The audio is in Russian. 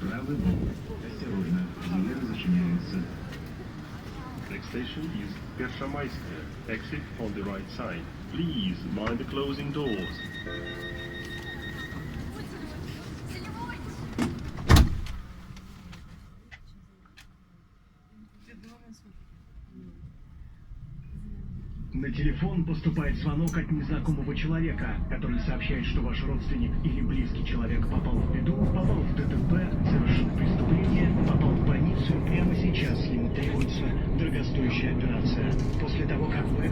правый бок. Осторожно, дверь зачиняется. Next station is Первомайская. Exit on the right side. Please mind the closing doors. На телефон поступает звонок от незнакомого человека, который сообщает, что ваш родственник или близкий человек попал в беду, попал в ДТП, совершил преступление, попал в больницу и прямо сейчас ему требуется дорогостоящая операция. После того, как вы